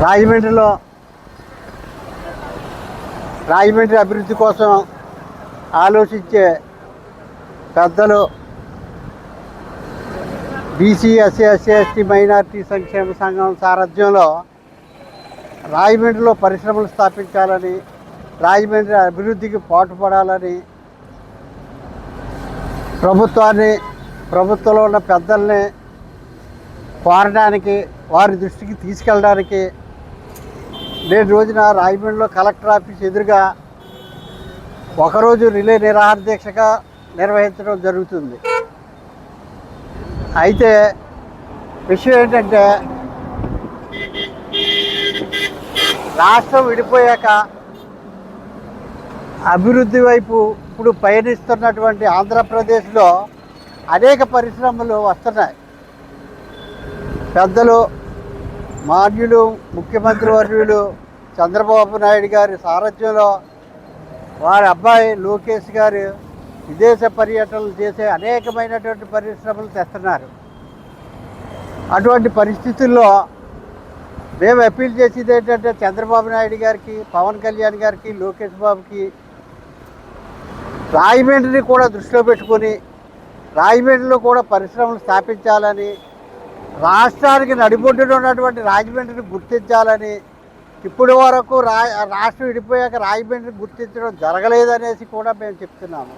రాజమండ్రిలో రాజమండ్రి అభివృద్ధి కోసం ఆలోచించే పెద్దలు బీసీ ఎస్సీ మైనారిటీ సంక్షేమ సంఘం సారథ్యంలో రాజమండ్రిలో పరిశ్రమలు స్థాపించాలని, రాజమండ్రి అభివృద్ధికి పాటుపడాలని ప్రభుత్వంలో ఉన్న పెద్దల్ని కోరడానికి, వారి దృష్టికి తీసుకెళ్ళడానికి నేటి రోజున రాజమండ్రిలో కలెక్టర్ ఆఫీస్ ఎదురుగా ఒకరోజు రిలే నిరాహార దీక్షగా నిర్వహించడం జరుగుతుంది. అయితే విషయం ఏంటంటే, రాష్ట్రం విడిపోయాక అభివృద్ధి వైపు ఇప్పుడు పయనిస్తున్నటువంటి ఆంధ్రప్రదేశ్లో అనేక పరిశ్రమలు వస్తున్నాయి. పెద్దలు మాన్యులు ముఖ్యమంత్రి వర్యులు చంద్రబాబు నాయుడు గారి సారథ్యంలో వారి అబ్బాయి లోకేష్ గారు విదేశ పర్యటనలు చేసే అనేకమైనటువంటి పరిశ్రమలు తెస్తున్నారు. అటువంటి పరిస్థితుల్లో మేము అప్పీల్ చేసేది ఏంటంటే, చంద్రబాబు నాయుడు గారికి, పవన్ కళ్యాణ్ గారికి, లోకేష్ బాబుకి రాజమండ్రిని కూడా దృష్టిలో పెట్టుకొని రాజమండ్రిలో కూడా పరిశ్రమలు స్థాపించాలని, రాష్ట్రానికి నడిబొడ్డున ఉన్నటువంటి రాజమండ్రిని గుర్తించాలని, ఇప్పటి వరకు రాష్ట్రం విడిపోయాక రాజమండ్రిని గుర్తించడం జరగలేదనేసి కూడా మేము చెప్తున్నాము.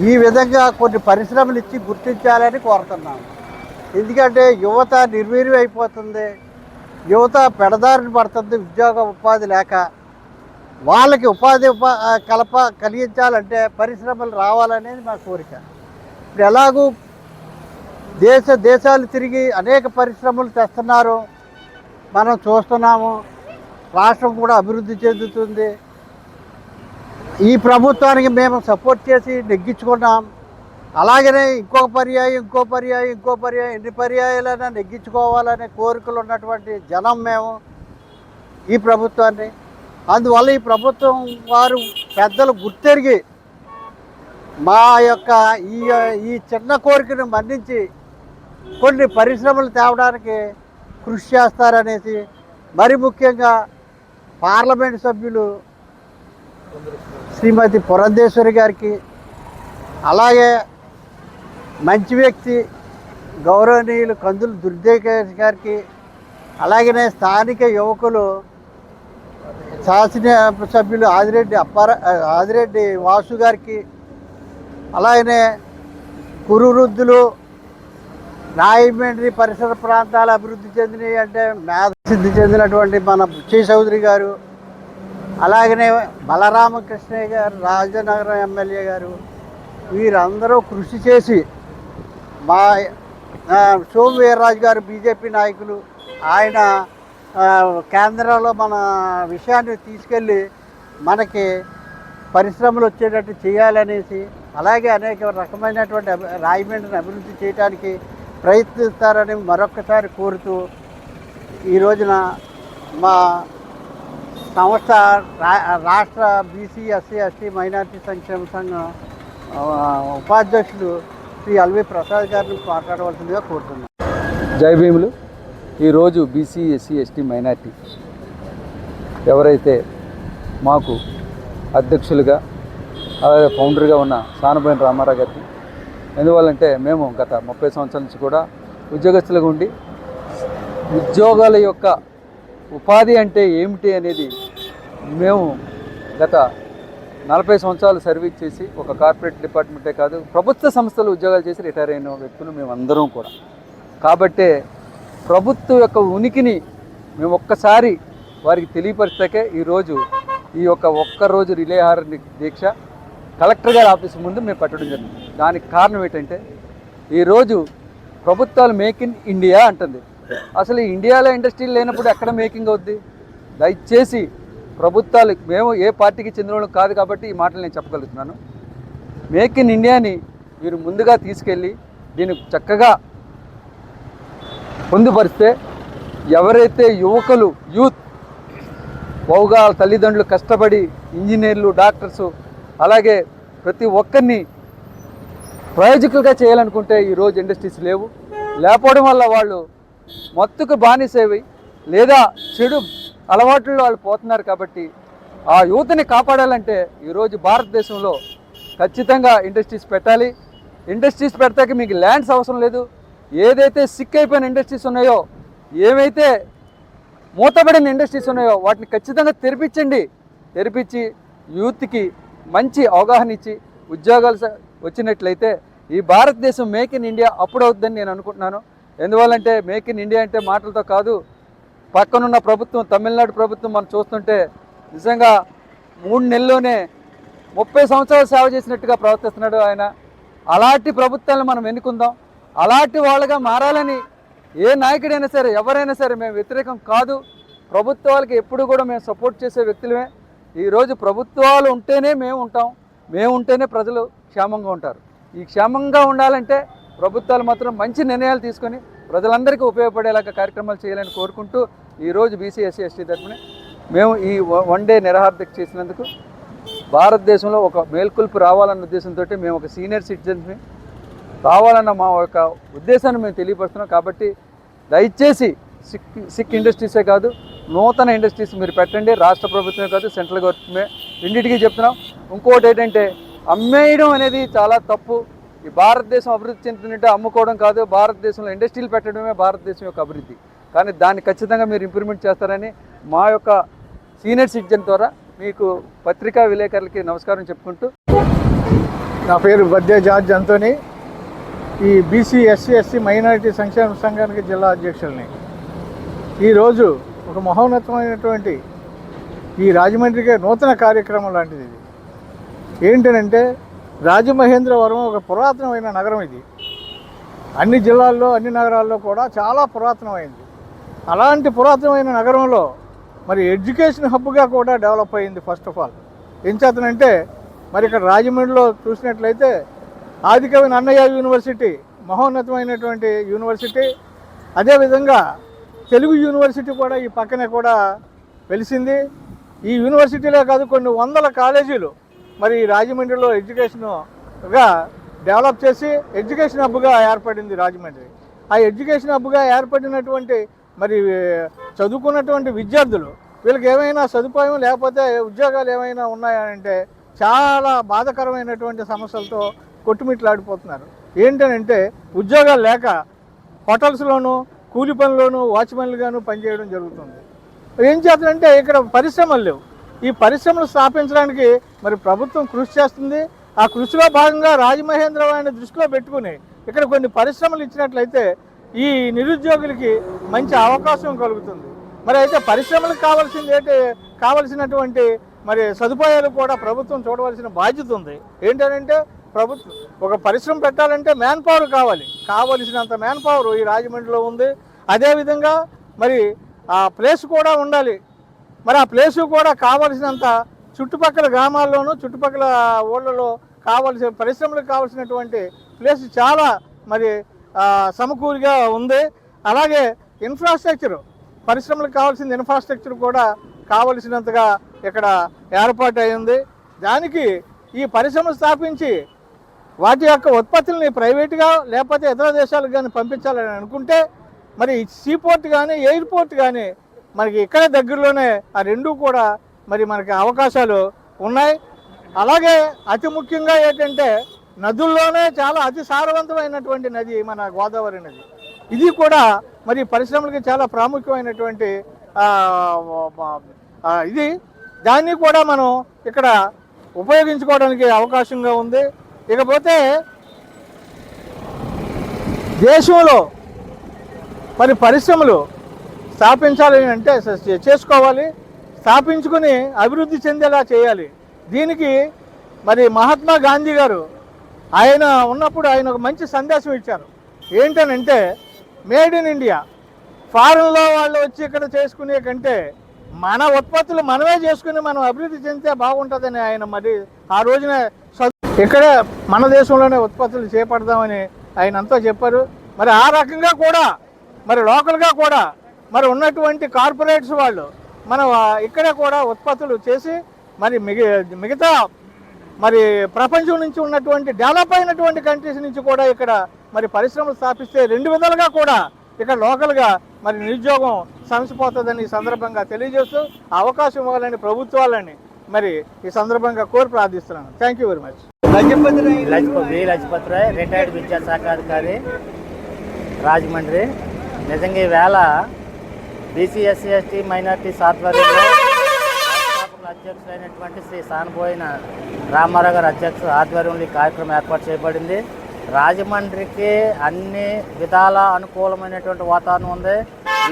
ఈ విధంగా కొన్ని పరిశ్రమలు ఇచ్చి గుర్తించాలని కోరుతున్నాము. ఎందుకంటే యువత నిర్వీర్యం అయిపోతుంది, యువత పెడదారిని పడుతుంది. ఉద్యోగ ఉపాధి లేక వాళ్ళకి ఉపాధి కలిగించాలంటే పరిశ్రమలు రావాలనేది మా కోరిక. ఇప్పుడు ఎలాగూ దేశాలు తిరిగి అనేక పరిశ్రమలు తెస్తున్నారు, మనం చూస్తున్నాము. రాష్ట్రం కూడా అభివృద్ధి చెందుతుంది. ఈ ప్రభుత్వానికి మేము సపోర్ట్ చేసి నెగ్గించుకున్నాం. అలాగనే ఇంకో పర్యాయం ఎన్ని పర్యాయాలైనా నెగ్గించుకోవాలనే కోరికలు ఉన్నటువంటి జనం మేము ఈ ప్రభుత్వాన్ని. అందువల్ల ఈ ప్రభుత్వం వారు పెద్దలు గుర్తెరిగి మా యొక్క ఈ చిన్న కోరికను మన్నించి కొన్ని పరిశ్రమలు తేవడానికి కృషి చేస్తారనేసి, మరి ముఖ్యంగా పార్లమెంట్ సభ్యులు శ్రీమతి పురంధేశ్వరి గారికి, అలాగే మంచి వ్యక్తి గౌరవనీయులు కందులు దుర్గేష్ గారికి, అలాగనే స్థానిక యువకులు శాసన సభ్యులు ఆదిరెడ్డి వాసు గారికి, అలాగనే కురువృద్ధులు రాజమండ్రి పరిసర ప్రాంతాలు అభివృద్ధి చెందినవి అంటే మేధసిద్ధి చెందినటువంటి మన బుచ్చయ్య చౌదరి గారు, అలాగనే బలరామకృష్ణయ్య గారు రాజనగరం ఎమ్మెల్యే గారు, వీరందరూ కృషి చేసి మా సోము వీర్రాజు గారు బీజేపీ నాయకులు, ఆయన కేంద్రంలో మన విషయాన్ని తీసుకెళ్ళి మనకి పరిశ్రమలు వచ్చేటట్టు చేయాలనేసి, అలాగే అనేక రకమైనటువంటి రాజమండ్రిని అభివృద్ధి చేయడానికి ప్రయత్నిస్తారని మరొక్కసారి కోరుతూ, ఈ రోజున మా సంస్థ రాష్ట్ర బీసీ ఎస్సీ మైనారిటీ సంక్షేమ సంఘం ఉపాధ్యక్షులు శ్రీ ఎల్వి ప్రసాద్ గారిని మాట్లాడవలసిందిగా కోరుతున్నాను. జై భీములు. ఈరోజు బీసీ ఎస్సీ మైనారిటీ ఎవరైతే మాకు అధ్యక్షులుగా అలాగే ఫౌండర్గా ఉన్న సానబోయిన రామారావు గారికి, ఎందువల్లంటే మేము గత 30 సంవత్సరాల నుంచి కూడా ఉద్యోగస్తులుగా ఉండి ఉద్యోగాల యొక్క ఉపాధి అంటే ఏమిటి అనేది మేము గత 40 సంవత్సరాలు సర్వీస్ చేసి, ఒక కార్పొరేట్ డిపార్ట్మెంటే కాదు ప్రభుత్వ సంస్థలు ఉద్యోగాలు చేసి రిటైర్ అయిన వ్యక్తులు మేమందరం కూడా. కాబట్టే ప్రభుత్వం యొక్క ఉనికిని మేము ఒక్కసారి వారికి తెలియపరిచాకే ఈరోజు ఈ యొక్క ఒక్కరోజు రిలేహార దీక్ష కలెక్టర్ గారి ఆఫీస్ ముందు మేము పెట్టడం జరిగింది. దానికి కారణం ఏంటంటే, ఈరోజు ప్రభుత్వాలు మేక్ ఇన్ ఇండియా అంటుంది. అసలు ఇండియాలో ఇండస్ట్రీలు లేనప్పుడు ఎక్కడ మేకింగ్ అవుద్ది? దయచేసి ప్రభుత్వాలు, మేము ఏ పార్టీకి చెందిన వాళ్ళం కాదు కాబట్టి ఈ మాటలు నేను చెప్పగలుగుతున్నాను. మేక్ ఇన్ ఇండియాని మీరు ముందుగా తీసుకెళ్ళి దీన్ని చక్కగా పొందుపరిస్తే, ఎవరైతే యువకులు బహుగా తల్లిదండ్రులు కష్టపడి ఇంజనీర్లు, డాక్టర్సు, అలాగే ప్రతి ఒక్కరిని ప్రయోజకులుగా చేయాలనుకుంటే ఈరోజు ఇండస్ట్రీస్ లేకపోవడం వల్ల వాళ్ళు మత్తుకు బానిసేవి లేదా చెడు అలవాట్లలో వాళ్ళు పోతున్నారు. కాబట్టి ఆ యువతని కాపాడాలంటే ఈరోజు భారతదేశంలో ఖచ్చితంగా ఇండస్ట్రీస్ పెట్టాలి. ఇండస్ట్రీస్ పెడతాక మీకు ల్యాండ్స్ అవసరం లేదు. ఏదైతే సిక్ అయిపోయిన ఇండస్ట్రీస్ ఉన్నాయో, ఏవైతే మూతబడిన ఇండస్ట్రీస్ ఉన్నాయో వాటిని ఖచ్చితంగా తెరిపించి యూత్కి మంచి అవగాహన ఇచ్చి ఉద్యోగాలు వచ్చినట్లయితే ఈ భారతదేశం మేక్ ఇన్ ఇండియా అప్పుడు అవుతుందని నేను అనుకుంటున్నాను. ఎందువల్లంటే మేక్ ఇన్ ఇండియా అంటే మాటలతో కాదు, పక్కనున్న ప్రభుత్వం తమిళనాడు ప్రభుత్వం మనం చూస్తుంటే నిజంగా 3 నెలల్లోనే 30 సంవత్సరాలు సేవ చేసినట్టుగా ప్రవర్తిస్తున్నాడు ఆయన. అలాంటి ప్రభుత్వాలను మనం ఎన్నుకుందాం. అలాంటి వాళ్ళగా మారాలని ఏ నాయకుడైనా సరే, ఎవరైనా సరే మేము వ్యతిరేకం కాదు. ప్రభుత్వాలకి ఎప్పుడు కూడా మేము సపోర్ట్ చేసే వ్యక్తులమే. ఈరోజు ప్రభుత్వాలు ఉంటేనే మేము ఉంటాం, మేము ఉంటేనే ప్రజలు క్షేమంగా ఉంటారు. ఈ క్షేమంగా ఉండాలంటే ప్రభుత్వాలు మాత్రం మంచి నిర్ణయాలు తీసుకొని ప్రజలందరికీ ఉపయోగపడేలాగా కార్యక్రమాలు చేయాలని కోరుకుంటూ ఈరోజు బీసీ ఎస్సీ ఎస్టీ తరఫున మేము ఈ 1 డే నిరాహారదీక్ష చేసినందుకు భారతదేశంలో ఒక మేల్కొల్పు రావాలన్న ఉద్దేశంతో మేము ఒక సీనియర్ సిటిజన్స్ని రావాలన్న మా యొక్క ఉద్దేశాన్ని మేము తెలియపరుస్తున్నాం. కాబట్టి దయచేసి సిక్ ఇండస్ట్రీసే కాదు, నూతన ఇండస్ట్రీస్ మీరు పెట్టండి. రాష్ట్ర ప్రభుత్వమే కాదు, సెంట్రల్ గవర్నమెంటే, రెండింటికి చెప్తున్నాం. ఇంకోటి ఏంటంటే అమ్మేయడం అనేది చాలా తప్పు. ఈ భారతదేశం అభివృద్ధి చెందుతుందంటే అమ్ముకోవడం కాదు, భారతదేశంలో ఇండస్ట్రీలు పెట్టడమే భారతదేశం యొక్క అభివృద్ధి. కానీ దాన్ని ఖచ్చితంగా మీరు ఇంప్రూవ్మెంట్ చేస్తారని మా యొక్క సీనియర్ సిటిజన్ ద్వారా మీకు పత్రికా విలేకరులకి నమస్కారం చెప్పుకుంటూ. నా పేరు బద్దే జార్జ్ అంతోని. ఈ బీసీ ఎస్సీ ఎస్టీ మైనారిటీ సంక్షేమ సంఘానికి జిల్లా అధ్యక్షుల్ని. ఈరోజు ఒక మహోన్నతమైనటువంటి ఈ రాజమండ్రికి నూతన కార్యక్రమం లాంటిది. ఇది ఏంటంటే రాజమహేంద్రవరం ఒక పురాతనమైన నగరం. ఇది అన్ని జిల్లాల్లో అన్ని నగరాల్లో కూడా చాలా పురాతనమైంది. అలాంటి పురాతనమైన నగరంలో మరి ఎడ్యుకేషన్ హబ్గా కూడా డెవలప్ అయింది. ఫస్ట్ ఆఫ్ ఆల్ ఏం చేతనంటే మరి ఇక్కడ రాజమండ్రిలో చూసినట్లయితే ఆదికవి నన్నయ్య యూనివర్సిటీ మహోన్నతమైనటువంటి యూనివర్సిటీ, అదేవిధంగా తెలుగు యూనివర్సిటీ కూడా ఈ పక్కనే కూడా వెలిసింది. ఈ యూనివర్సిటీలో కాదు కొన్ని వందల కాలేజీలు మరి రాజమండ్రిలో ఎడ్యుకేషన్గా డెవలప్ చేసి ఎడ్యుకేషన్ హబ్గా ఏర్పడింది రాజమండ్రి. ఆ ఎడ్యుకేషన్ హబ్గా ఏర్పడినటువంటి మరి చదువుకున్నటువంటి విద్యార్థులు వీళ్ళకి ఏమైనా సదుపాయం లేకపోతే ఉద్యోగాలు ఏమైనా ఉన్నాయంటే చాలా బాధాకరమైనటువంటి సమస్యలతో కొట్టుమిట్లాడిపోతున్నారు. ఏంటంటే ఉద్యోగాలు లేక హోటల్స్లోనూ కూలి పనుల్లోనూ వాచ్మెన్లుగాను పనిచేయడం జరుగుతుంది. ఏం చేస్తుందంటే ఇక్కడ పరిశ్రమలు లేవు. ఈ పరిశ్రమలు స్థాపించడానికి మరి ప్రభుత్వం కృషి చేస్తుంది. ఆ కృషిలో భాగంగా రాజమహేంద్రవరాన్ని దృష్టిలో పెట్టుకుని ఇక్కడ కొన్ని పరిశ్రమలు ఇచ్చినట్లయితే ఈ నిరుద్యోగులకి మంచి అవకాశం కలుగుతుంది. మరి అయితే పరిశ్రమలకు కావలసినటువంటి మరి సదుపాయాలు కూడా ప్రభుత్వం చూడవలసిన బాధ్యత ఉంది. ఏంటంటే ప్రభుత్వం ఒక పరిశ్రమ పెట్టాలంటే మ్యాన్ పవర్ కావలసినంత మ్యాన్ పవర్ ఈ రాజమండ్రిలో ఉంది. అదేవిధంగా మరి ఆ ప్లేస్ కూడా ఉండాలి. మరి ఆ ప్లేసు కూడా కావలసినంత చుట్టుపక్కల గ్రామాల్లోనూ చుట్టుపక్కల ఊళ్ళలో పరిశ్రమలకు కావలసినటువంటి ప్లేస్ చాలా మరి సమకూరుగా ఉంది. అలాగే ఇన్ఫ్రాస్ట్రక్చర్, పరిశ్రమలకు కావాల్సిన ఇన్ఫ్రాస్ట్రక్చర్ కూడా కావలసినంతగా ఇక్కడ ఏర్పాటు అయింది. దానికి ఈ పరిశ్రమలు స్థాపించి వాటి యొక్క ఉత్పత్తుల్ని ప్రైవేటుగా లేకపోతే ఇతర దేశాలకు కానీ పంపించాలని అనుకుంటే మరి సీపోర్ట్ కానీ ఎయిర్పోర్ట్ కానీ మనకి ఇక్కడ దగ్గరలోనే ఆ రెండూ కూడా మరి మనకి అవకాశాలు ఉన్నాయి. అలాగే అతి ముఖ్యంగా ఏంటంటే నదుల్లోనే చాలా అతి సారవంతమైనటువంటి నది మన గోదావరి నది. ఇది కూడా మరి పరిశ్రమలకి చాలా ప్రాముఖ్యమైనటువంటి ఇది. దాన్ని కూడా మనం ఇక్కడ ఉపయోగించుకోవడానికి అవకాశంగా ఉంది. ఇకపోతే దేశంలో మరి పరిశ్రమలు స్థాపించాలి అంటే చేసుకోవాలి, స్థాపించుకుని అభివృద్ధి చెందేలా చేయాలి. దీనికి మరి మహాత్మా గాంధీ గారు ఆయన ఉన్నప్పుడు ఆయన ఒక మంచి సందేశం ఇచ్చారు. ఏంటనంటే మేడ్ ఇన్ ఇండియా. ఫారెన్లో వాళ్ళు వచ్చి ఇక్కడ చేసుకునే కంటే మన ఉత్పత్తులు మనమే చేసుకుని మనం అభివృద్ధి చెందితే బాగుంటుందని ఆయన మరి ఆ రోజున ఇక్కడే మన దేశంలోనే ఉత్పత్తులు చేపడదామని ఆయన అంతా చెప్పారు. మరి ఆ రకంగా కూడా మరి లోకల్గా కూడా మరి ఉన్నటువంటి కార్పొరేట్స్ వాళ్ళు మనం ఇక్కడే కూడా ఉత్పత్తులు చేసి మరి మిగతా మరి ప్రపంచం నుంచి ఉన్నటువంటి డెవలప్ అయినటువంటి కంట్రీస్ నుంచి కూడా ఇక్కడ మరి పరిశ్రమలు స్థాపిస్తే రెండు విధాలుగా కూడా ఇక్కడ లోకల్గా మరి నిరుద్యోగం సమసిపోతుందని ఈ సందర్భంగా తెలియజేస్తూ అవకాశం ఇవ్వాలని ప్రభుత్వాలని మరి ఈ సందర్భంగా కోరి ప్రార్థిస్తున్నాను. Thank you very much. Lajpat Rai retired విద్యాశాఖ అధికారి రాజమండ్రి. నిజంగా ఈవేళ బీసీ ఎస్సీ ఎస్టీ మైనార్టీస్ ఆధ్వర్యంలో అధ్యక్షులైనటువంటి శ్రీ సానబోయిన రామారావు గారి ఆధ్వర్యంలో ఈ కార్యక్రమం ఏర్పాటు చేయబడింది. రాజమండ్రికి అన్ని విధాల అనుకూలమైనటువంటి వాతావరణం ఉంది.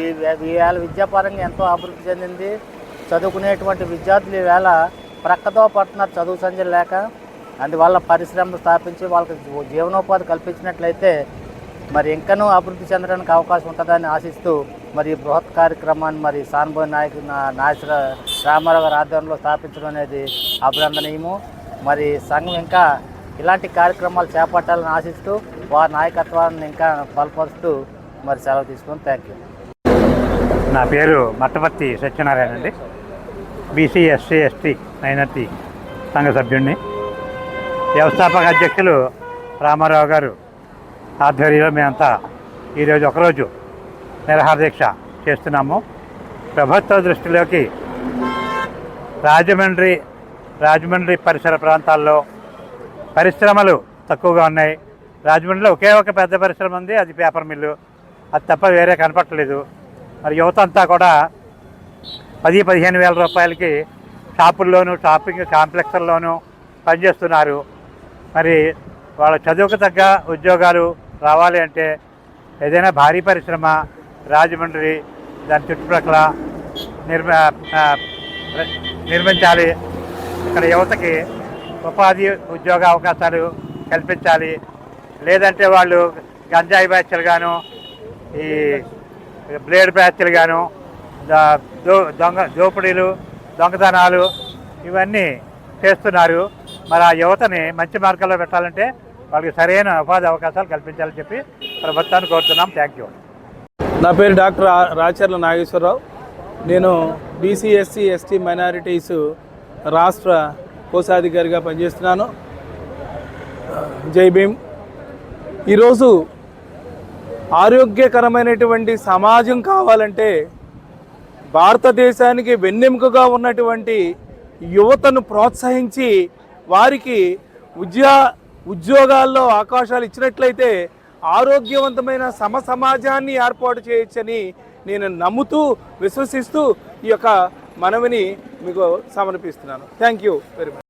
ఈవేళ విద్యాపరంగా ఎంతో అభివృద్ధి చెందింది. చదువుకునేటువంటి విద్యార్థులు ఈవేళ ప్రక్కతో పడుతున్నారు చదువు సంధ్యలు లేక. అందువల్ల పరిశ్రమలు స్థాపించి వాళ్ళకి జీవనోపాధి కల్పించినట్లయితే మరి ఇంకనూ అభివృద్ధి చెందడానికి అవకాశం ఉంటుందని ఆశిస్తూ మరి బృహత్ కార్యక్రమాన్ని మరి సానుభోయి నాయకుడు రామారావు గారి ఆధ్వర్యంలో స్థాపించడం అనేది అభినందనీయము. మరి సంఘం ఇంకా ఇలాంటి కార్యక్రమాలు చేపట్టాలని ఆశిస్తూ వారి నాయకత్వాన్ని ఇంకా బలపరుస్తూ మరి సెలవు తీసుకుని థ్యాంక్ యూ. నా పేరు మట్టపర్తి సత్యనారాయణ అండి. బీసీ ఎస్సీ ఎస్టీ మైనార్టీ సంఘ సభ్యుడిని. వ్యవస్థాపక అధ్యక్షులు రామారావు గారు ఆధ్వర్యంలో మేమంతా ఈరోజు ఒకరోజు నిరాహార దీక్ష చేస్తున్నాము. ప్రభుత్వ దృష్టిలోకి రాజమండ్రి పరిసర ప్రాంతాల్లో పరిశ్రమలు తక్కువగా ఉన్నాయి. రాజమండ్రిలో ఒకే ఒక పెద్ద పరిశ్రమ ఉంది, అది పేపర్ మిల్లు. అది తప్ప వేరే కనపట్టలేదు. మరి యువత అంతా కూడా 10-15 వేల రూపాయలకి షాపుల్లోనూ షాపింగ్ కాంప్లెక్స్ల్లోనూ పనిచేస్తున్నారు. మరి వాళ్ళ చదువుకు తగ్గ ఉద్యోగాలు రావాలి అంటే ఏదైనా భారీ పరిశ్రమ రాజమండ్రి దాని చుట్టుప్రక్కల నిర్మించాలి. ఇక్కడ యువతకి ఉపాధి ఉద్యోగ అవకాశాలు కల్పించాలి. లేదంటే వాళ్ళు గంజాయి బ్యాచ్లు గాను, ఈ బ్లేడ్ బ్యాచ్లు గాను, దోపిడీలు, దొంగతనాలు ఇవన్నీ చేస్తున్నారు. మరి ఆ యువతని మంచి మార్గంలో పెట్టాలంటే వాళ్ళకి సరైన ఉపాధి అవకాశాలు కల్పించాలని చెప్పి ప్రభుత్వాన్ని కోరుతున్నాం. Thank you. నా పేరు డాక్టర్ రాచర్ల నాగేశ్వరరావు. నేను బీసీ ఎస్సీ ఎస్టీ మైనారిటీస్ రాష్ట్ర కోశాధికారిగా పనిచేస్తున్నాను. జై భీమ్. ఈరోజు ఆరోగ్యకరమైనటువంటి సమాజం కావాలంటే భారతదేశానికి వెన్నెముకగా ఉన్నటువంటి యువతను ప్రోత్సహించి వారికి ఉద్యోగాల్లో అవకాశాలు ఇచ్చినట్లయితే ఆరోగ్యవంతమైన సమాజాన్ని ఏర్పాటు చేయొచ్చని నేను నమ్ముతూ విశ్వసిస్తూ ఈ యొక్క మనవిని మీకు సమర్పిస్తున్నాను. Thank you very much.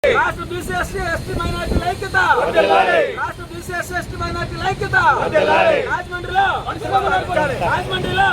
రాష్ట్ర బీసీ ఎస్సీ ఎస్టీ మైనారిటీల ఐక్యత, రాష్ట్ర బీసీ ఎస్సీ ఎస్టీ మైనారిటీల ఐక్యత. రాజమండ్రిలో రాజమండ్రిలో